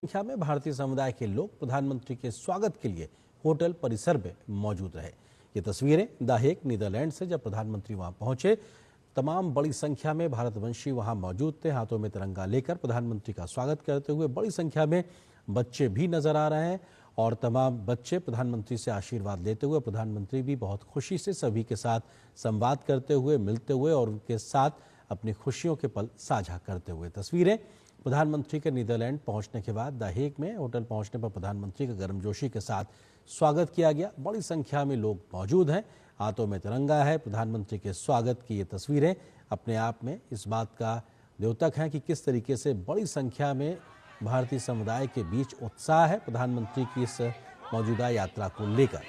संख्या में भारतीय समुदाय के लोग प्रधानमंत्री के स्वागत के लिए होटल परिसर में मौजूद रहे। ये तस्वीरें द हेग नीदरलैंड से जब प्रधानमंत्री वहां पहुंचे, तमाम बड़ी संख्या में भारतवंशी वहां मौजूद थे। हाथों में तिरंगा लेकर प्रधानमंत्री का स्वागत करते हुए बड़ी संख्या में बच्चे भी नजर आ रहे हैं और तमाम बच्चे प्रधानमंत्री से आशीर्वाद लेते हुए, प्रधानमंत्री भी बहुत खुशी से सभी के साथ संवाद करते हुए, मिलते हुए और उनके साथ अपनी खुशियों के पल साझा करते हुए। तस्वीरें प्रधानमंत्री के नीदरलैंड पहुंचने के बाद द हेग में होटल पहुंचने पर प्रधानमंत्री का गर्मजोशी के साथ स्वागत किया गया। बड़ी संख्या में लोग मौजूद हैं, हाथों में तिरंगा है। प्रधानमंत्री के स्वागत की ये तस्वीरें अपने आप में इस बात का द्योतक हैं कि किस तरीके से बड़ी संख्या में भारतीय समुदाय के बीच उत्साह है प्रधानमंत्री की इस मौजूदा यात्रा को लेकर।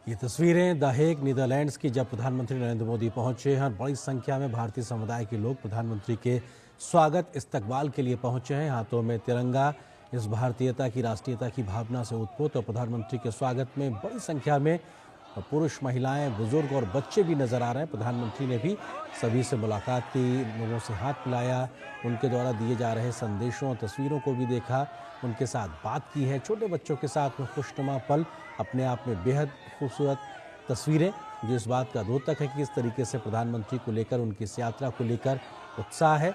ये तस्वीरें द हेग नीदरलैंड्स की जब प्रधानमंत्री नरेंद्र मोदी पहुंचे हैं। बड़ी संख्या में भारतीय समुदाय के लोग प्रधानमंत्री के स्वागत इस्तकबाल के लिए पहुंचे हैं। हाथों में तिरंगा इस भारतीयता की, राष्ट्रीयता की भावना से उत्पोत और प्रधानमंत्री के स्वागत में बड़ी संख्या में पुरुष, महिलाएं, बुजुर्ग और बच्चे भी नजर आ रहे हैं। प्रधानमंत्री ने भी सभी से मुलाकात की, लोगों से हाथ मिलाया, उनके द्वारा दिए जा रहे संदेशों और तस्वीरों को भी देखा, उनके साथ बात की है। छोटे बच्चों के साथ में खुशनुमा पल अपने आप में बेहद खूबसूरत तस्वीरें, जो इस बात का द्योतक है कि किस तरीके से प्रधानमंत्री को लेकर, उनकी इस यात्रा को लेकर उत्साह है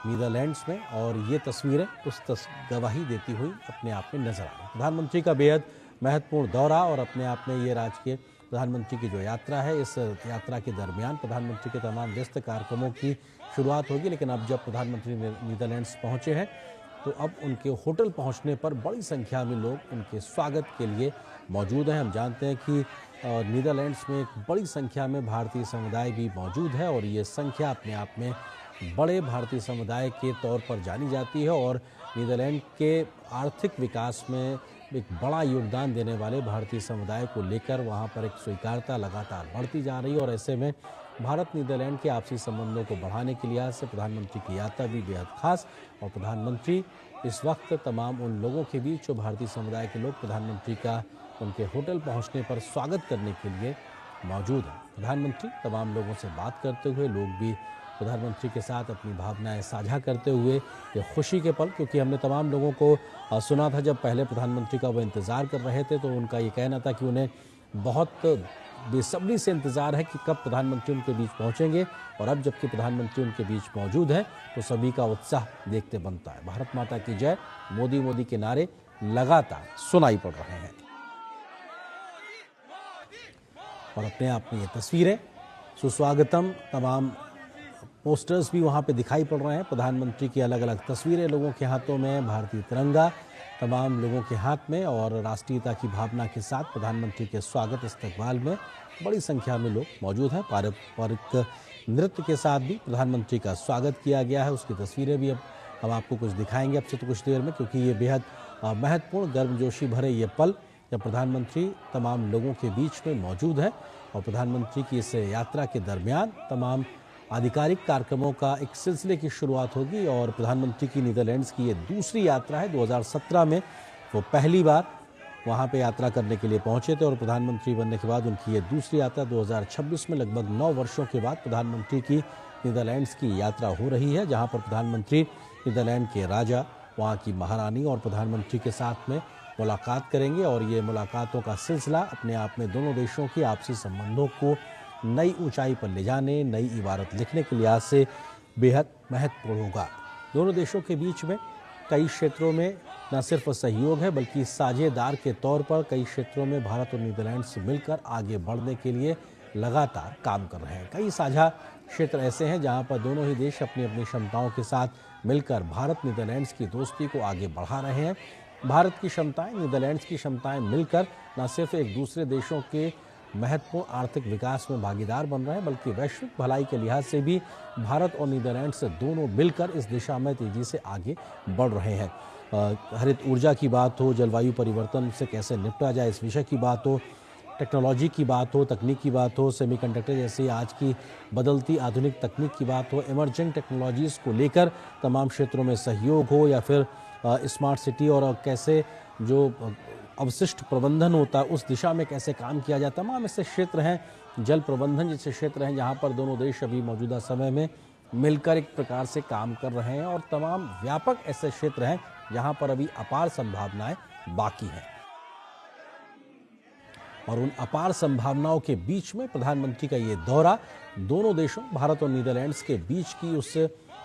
नीदरलैंड्स में। और ये तस्वीरें उस गवाही देती हुई अपने आप में नजर आ रही। प्रधानमंत्री का बेहद महत्वपूर्ण दौरा और अपने आप में ये राजकीय प्रधानमंत्री की जो यात्रा है, इस यात्रा के दरमियान प्रधानमंत्री के तमाम व्यस्त कार्यक्रमों की शुरुआत होगी। लेकिन अब जब प्रधानमंत्री नीदरलैंड्स पहुंचे हैं तो अब उनके होटल पहुंचने पर बड़ी संख्या में लोग उनके स्वागत के लिए मौजूद हैं। हम जानते हैं कि नीदरलैंड्स में एक बड़ी संख्या में भारतीय समुदाय भी मौजूद है और ये संख्या अपने आप में बड़े भारतीय समुदाय के तौर पर जानी जाती है और नीदरलैंड के आर्थिक विकास में एक बड़ा योगदान देने वाले भारतीय समुदाय को लेकर वहाँ पर एक स्वीकारता लगातार बढ़ती जा रही है। और ऐसे में भारत नीदरलैंड के आपसी संबंधों को बढ़ाने के लिहाज से प्रधानमंत्री की यात्रा भी बेहद खास। और प्रधानमंत्री इस वक्त तमाम उन लोगों के बीच जो भारतीय समुदाय के लोग प्रधानमंत्री का उनके होटल पहुंचने पर स्वागत करने के लिए मौजूद हैं। प्रधानमंत्री तमाम लोगों से बात करते हुए, लोग भी प्रधानमंत्री के साथ अपनी भावनाएं साझा करते हुए ये खुशी के पल, क्योंकि हमने तमाम लोगों को सुना था जब पहले प्रधानमंत्री का वो इंतज़ार कर रहे थे तो उनका ये कहना था कि उन्हें बहुत बेसब्री से इंतजार है कि कब प्रधानमंत्री उनके बीच पहुंचेंगे। और अब जबकि प्रधानमंत्री उनके बीच मौजूद है तो सभी का उत्साह देखते बनता है। भारत माता की जय, मोदी मोदी के नारे लगातार सुनाई पड़ रहे हैं। और अपने आप में ये तस्वीरें, सुस्वागतम, तमाम पोस्टर्स भी वहाँ पे दिखाई पड़ रहे हैं। प्रधानमंत्री की अलग अलग तस्वीरें लोगों के हाथों में, भारतीय तिरंगा तमाम लोगों के हाथ में, और राष्ट्रीयता की भावना के साथ प्रधानमंत्री के स्वागत इस्तकबाल में बड़ी संख्या में लोग मौजूद हैं। पारंपरिक नृत्य के साथ भी प्रधानमंत्री का स्वागत किया गया है। उसकी तस्वीरें भी अब हम आपको कुछ दिखाएंगे अब से तो कुछ देर में, क्योंकि ये बेहद महत्वपूर्ण, गर्मजोशी भरे ये पल जब प्रधानमंत्री तमाम लोगों के बीच में मौजूद है। और प्रधानमंत्री की इस यात्रा के दरमियान तमाम आधिकारिक कार्यक्रमों का एक सिलसिले की शुरुआत होगी। और प्रधानमंत्री की नीदरलैंड्स की ये दूसरी यात्रा है। 2017 में वो पहली बार वहाँ पे यात्रा करने के लिए पहुँचे थे, और प्रधानमंत्री बनने के बाद उनकी ये दूसरी यात्रा 2026 में लगभग 9 वर्षों के बाद प्रधानमंत्री की नीदरलैंड्स की यात्रा हो रही है, जहाँ पर प्रधानमंत्री नीदरलैंड के राजा, वहाँ की महारानी और प्रधानमंत्री के साथ में मुलाकात करेंगे। और ये मुलाकातों का सिलसिला अपने आप में दोनों देशों की आपसी संबंधों को नई ऊंचाई पर ले जाने, नई इबारत लिखने के लिहाज से बेहद महत्वपूर्ण होगा। दोनों देशों के बीच में कई क्षेत्रों में न सिर्फ सहयोग है, बल्कि साझेदार के तौर पर कई क्षेत्रों में भारत और नीदरलैंड से मिलकर आगे बढ़ने के लिए लगातार काम कर रहे हैं। कई साझा क्षेत्र ऐसे हैं जहां पर दोनों ही देश अपनी अपनी क्षमताओं के साथ मिलकर भारत नीदरलैंड्स की दोस्ती को आगे बढ़ा रहे हैं। भारत की क्षमताएं, नीदरलैंड्स की क्षमताएं मिलकर न सिर्फ एक दूसरे देशों के महत्वपूर्ण आर्थिक विकास में भागीदार बन रहे हैं, बल्कि वैश्विक भलाई के लिहाज से भी भारत और नीदरलैंड्स दोनों मिलकर इस दिशा में तेजी से आगे बढ़ रहे हैं। हरित ऊर्जा की बात हो, जलवायु परिवर्तन से कैसे निपटा जाए, इस विषय की बात हो, टेक्नोलॉजी की बात हो, तकनीक की बात हो, सेमीकंडक्टर जैसी आज की बदलती आधुनिक तकनीक की बात हो, इमर्जिंग टेक्नोलॉजीज़ को लेकर तमाम क्षेत्रों में सहयोग हो, या फिर स्मार्ट सिटी और कैसे जो अवशिष्ट प्रबंधन होता है उस दिशा में कैसे काम किया जाए, तमाम ऐसे क्षेत्र हैं, जल प्रबंधन जैसे क्षेत्र हैं जहां पर दोनों देश अभी मौजूदा समय में मिलकर एक प्रकार से काम कर रहे हैं। और तमाम व्यापक ऐसे क्षेत्र हैं जहां पर अभी अपार संभावनाएं बाकी हैं। और उन अपार संभावनाओं के बीच में प्रधानमंत्री का ये दौरा दोनों देशों, भारत और नीदरलैंड्स के बीच की उस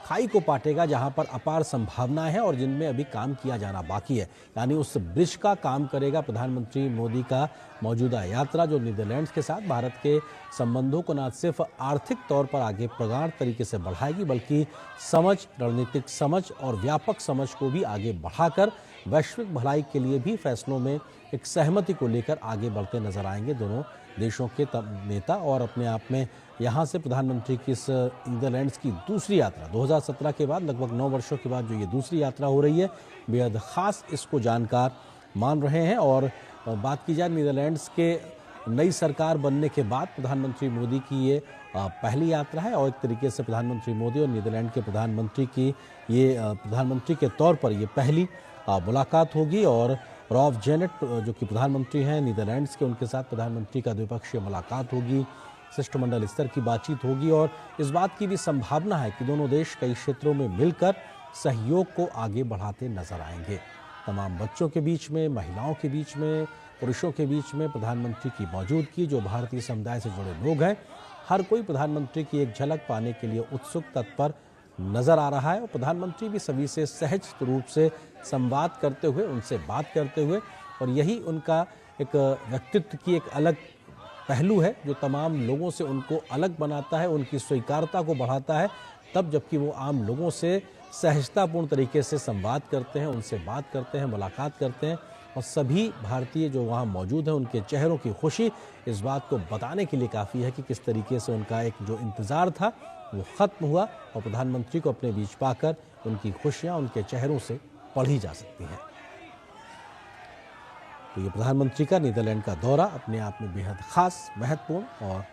खाई को पाटेगा जहां पर अपार संभावनाएं हैं और जिनमें अभी काम किया जाना बाकी है। यानी उस ब्रिज का काम करेगा प्रधानमंत्री मोदी का मौजूदा यात्रा, जो नीदरलैंड्स के साथ भारत के संबंधों को न सिर्फ आर्थिक तौर पर आगे प्रगाढ़ तरीके से बढ़ाएगी, बल्कि समझ, रणनीतिक समझ और व्यापक समझ को भी आगे बढ़ाकर वैश्विक भलाई के लिए भी फैसलों में एक सहमति को लेकर आगे बढ़ते नजर आएंगे दोनों देशों के नेता। और अपने आप में यहाँ से प्रधानमंत्री की इस नीदरलैंड्स की दूसरी यात्रा 2017 के बाद लगभग 9 वर्षों के बाद जो ये दूसरी यात्रा हो रही है, बेहद ख़ास इसको जानकार मान रहे हैं। और बात की जाए नीदरलैंड्स के नई सरकार बनने के बाद प्रधानमंत्री मोदी की ये पहली यात्रा है, और एक तरीके से प्रधानमंत्री मोदी और नीदरलैंड के प्रधानमंत्री की ये प्रधानमंत्री के तौर पर ये पहली मुलाकात होगी। और रॉफ जेनेट जो कि प्रधानमंत्री हैं नीदरलैंड्स के, उनके साथ प्रधानमंत्री का द्विपक्षीय मुलाकात होगी, शिष्टमंडल स्तर की बातचीत होगी। और इस बात की भी संभावना है कि दोनों देश कई क्षेत्रों में मिलकर सहयोग को आगे बढ़ाते नजर आएंगे। तमाम बच्चों के बीच में, महिलाओं के बीच में, पुरुषों के बीच में प्रधानमंत्री की मौजूदगी, जो भारतीय समुदाय से जुड़े लोग हैं, हर कोई प्रधानमंत्री की एक झलक पाने के लिए उत्सुक, तत्पर नजर आ रहा है। और प्रधानमंत्री भी सभी से सहज रूप से संवाद करते हुए, उनसे बात करते हुए, और यही उनका एक व्यक्तित्व की एक अलग पहलू है जो तमाम लोगों से उनको अलग बनाता है, उनकी स्वीकार्यता को बढ़ाता है, तब जबकि वो आम लोगों से सहजतापूर्ण तरीके से संवाद करते हैं, उनसे बात करते हैं, मुलाकात करते हैं। और सभी भारतीय जो वहाँ मौजूद हैं, उनके चेहरों की खुशी इस बात को बताने के लिए काफ़ी है कि किस तरीके से उनका एक जो इंतज़ार था वो ख़त्म हुआ, और प्रधानमंत्री को अपने बीच पाकर उनकी खुशियाँ उनके चेहरों से पढ़ी जा सकती हैं। तो ये प्रधानमंत्री का नीदरलैंड का दौरा अपने आप में बेहद ख़ास, महत्वपूर्ण, और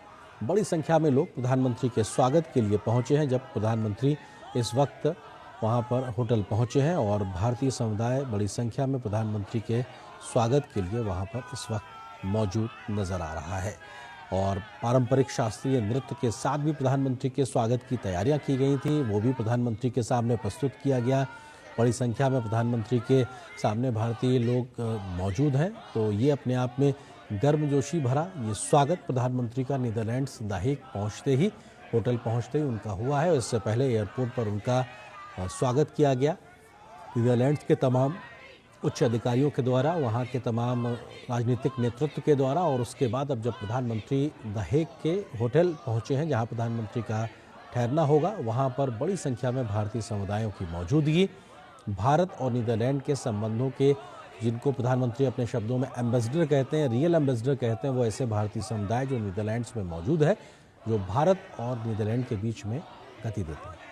बड़ी संख्या में लोग प्रधानमंत्री के स्वागत के लिए पहुँचे हैं। जब प्रधानमंत्री इस वक्त वहाँ पर होटल पहुँचे हैं, और भारतीय समुदाय बड़ी संख्या में प्रधानमंत्री के स्वागत के लिए वहाँ पर इस वक्त मौजूद नज़र आ रहा है। और पारंपरिक शास्त्रीय नृत्य के साथ भी प्रधानमंत्री के स्वागत की तैयारियां की गई थी, वो भी प्रधानमंत्री के सामने प्रस्तुत किया गया। बड़ी संख्या में प्रधानमंत्री के सामने भारतीय लोग मौजूद हैं, तो ये अपने आप में गर्मजोशी भरा ये स्वागत प्रधानमंत्री का नीदरलैंड्स द हेग पहुंचते ही, होटल पहुंचते ही उनका हुआ है। इससे पहले एयरपोर्ट पर उनका स्वागत किया गया नीदरलैंड्स के तमाम उच्च अधिकारियों के द्वारा, वहां के तमाम राजनीतिक नेतृत्व के द्वारा। और उसके बाद अब जब प्रधानमंत्री द हेग के होटल पहुंचे हैं जहां प्रधानमंत्री का ठहरना होगा, वहां पर बड़ी संख्या में भारतीय समुदायों की मौजूदगी। भारत और नीदरलैंड के संबंधों के, जिनको प्रधानमंत्री अपने शब्दों में एम्बेसडर कहते हैं, रियल एम्बेसडर कहते हैं, वो ऐसे भारतीय समुदाय जो नीदरलैंड्स में मौजूद है, जो भारत और नीदरलैंड के बीच में गति देते हैं।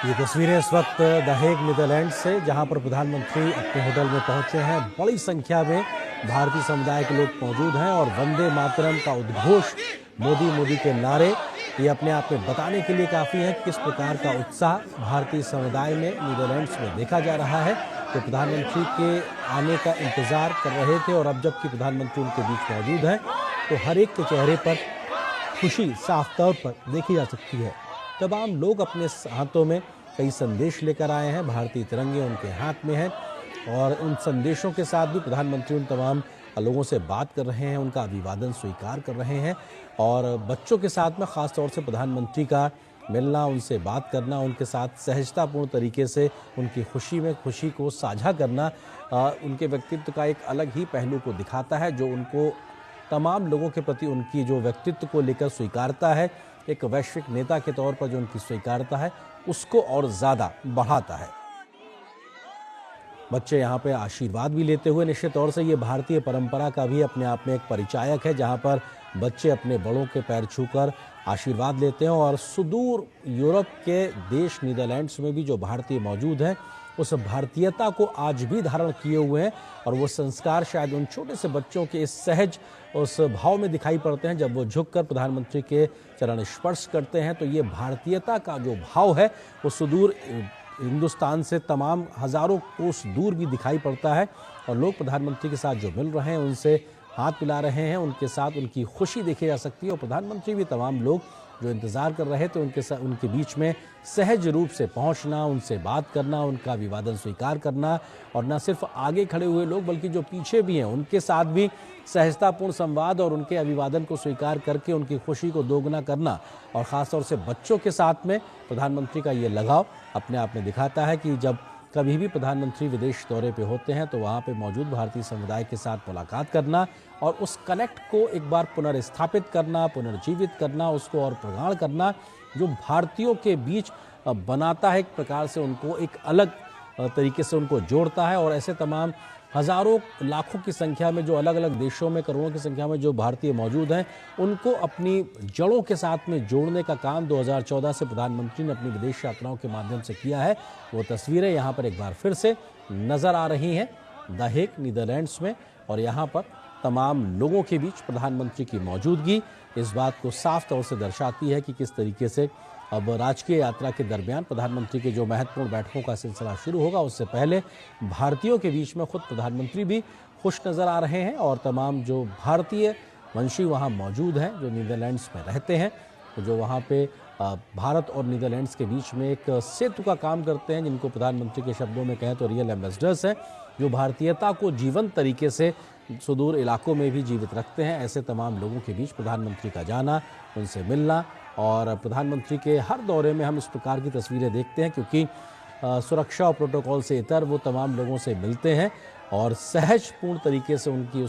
ये तस्वीरें इस वक्त द हेग नीदरलैंड से, जहां पर प्रधानमंत्री अपने होटल में पहुंचे हैं। बड़ी संख्या में भारतीय समुदाय के लोग मौजूद हैं और वंदे मातरम का उद्घोष, मोदी मोदी के नारे, ये अपने आप में बताने के लिए काफ़ी है किस प्रकार का उत्साह भारतीय समुदाय में नीदरलैंड्स में देखा जा रहा है। तो प्रधानमंत्री के आने का इंतज़ार कर रहे थे और अब जबकि प्रधानमंत्री उनके बीच मौजूद हैं तो हर एक के चेहरे पर खुशी साफ तौर पर देखी जा सकती है। तमाम लोग अपने हाथों में कई संदेश लेकर आए हैं, भारतीय तिरंगे उनके हाथ में हैं और उन संदेशों के साथ भी प्रधानमंत्री उन तमाम लोगों से बात कर रहे हैं, उनका अभिवादन स्वीकार कर रहे हैं। और बच्चों के साथ में ख़ास तौर से प्रधानमंत्री का मिलना, उनसे बात करना, उनके साथ सहजतापूर्ण तरीके से उनकी खुशी में खुशी को साझा करना उनके व्यक्तित्व का एक अलग ही पहलू को दिखाता है, जो उनको तमाम लोगों के प्रति उनकी जो व्यक्तित्व को लेकर स्वीकारता है, एक वैश्विक नेता के तौर पर जो उनकी स्वीकारता है, उसको और ज़्यादा बढ़ाता है। बच्चे यहाँ पे आशीर्वाद भी लेते हुए, निश्चित तौर से ये भारतीय परंपरा का भी अपने आप में एक परिचायक है, जहाँ पर बच्चे अपने बड़ों के पैर छूकर आशीर्वाद लेते हैं। और सुदूर यूरोप के देश नीदरलैंड्स में भी जो भारतीय मौजूद हैं, उस भारतीयता को आज भी धारण किए हुए हैं और वो संस्कार शायद उन छोटे से बच्चों के इस सहज उस भाव में दिखाई पड़ते हैं जब वो झुककर प्रधानमंत्री के चरण स्पर्श करते हैं। तो ये भारतीयता का जो भाव है वो सुदूर हिंदुस्तान से तमाम हज़ारों कोस दूर भी दिखाई पड़ता है और लोग प्रधानमंत्री के साथ जो मिल रहे हैं, उनसे हाथ मिला रहे हैं, उनके साथ उनकी खुशी देखी जा सकती है। और प्रधानमंत्री भी तमाम लोग जो इंतज़ार कर रहे थे उनके बीच में सहज रूप से पहुंचना, उनसे बात करना, उनका अभिवादन स्वीकार करना और न सिर्फ आगे खड़े हुए लोग बल्कि जो पीछे भी हैं उनके साथ भी सहजतापूर्ण संवाद और उनके अभिवादन को स्वीकार करके उनकी खुशी को दोगुना करना। और ख़ासतौर से बच्चों के साथ में प्रधानमंत्री का ये लगाव अपने आप में दिखाता है कि जब कभी भी प्रधानमंत्री विदेश दौरे पे होते हैं तो वहाँ पे मौजूद भारतीय समुदाय के साथ मुलाकात करना और उस कनेक्ट को एक बार पुनर्स्थापित करना, पुनर्जीवित करना, उसको और प्रगाढ़ करना, जो भारतीयों के बीच बनाता है, एक प्रकार से उनको एक अलग तरीके से उनको जोड़ता है। और ऐसे तमाम हज़ारों लाखों की संख्या में जो अलग अलग देशों में, करोड़ों की संख्या में जो भारतीय मौजूद हैं, उनको अपनी जड़ों के साथ में जोड़ने का काम 2014 से प्रधानमंत्री ने अपनी विदेश यात्राओं के माध्यम से किया है। वो तस्वीरें यहाँ पर एक बार फिर से नज़र आ रही हैं द हेग नीदरलैंड्स में। और यहाँ पर तमाम लोगों के बीच प्रधानमंत्री की मौजूदगी इस बात को साफ तौर से दर्शाती है कि किस तरीके से अब राजकीय यात्रा के दरमियान प्रधानमंत्री के जो महत्वपूर्ण बैठकों का सिलसिला शुरू होगा, उससे पहले भारतीयों के बीच में खुद प्रधानमंत्री भी खुश नज़र आ रहे हैं और तमाम जो भारतीय वंशी वहाँ मौजूद हैं, जो नीदरलैंड्स में रहते हैं, तो जो वहाँ पे भारत और नीदरलैंड्स के बीच में एक सेतु का काम करते हैं, जिनको प्रधानमंत्री के शब्दों में कहें तो रियल एम्बेसडर्स हैं, जो भारतीयता को जीवंत तरीके से सुदूर इलाकों में भी जीवित रखते हैं। ऐसे तमाम लोगों के बीच प्रधानमंत्री का जाना, उनसे मिलना, और प्रधानमंत्री के हर दौरे में हम इस प्रकार की तस्वीरें देखते हैं, क्योंकि सुरक्षा और प्रोटोकॉल से इतर वो तमाम लोगों से मिलते हैं और सहजपूर्ण तरीके से उनकी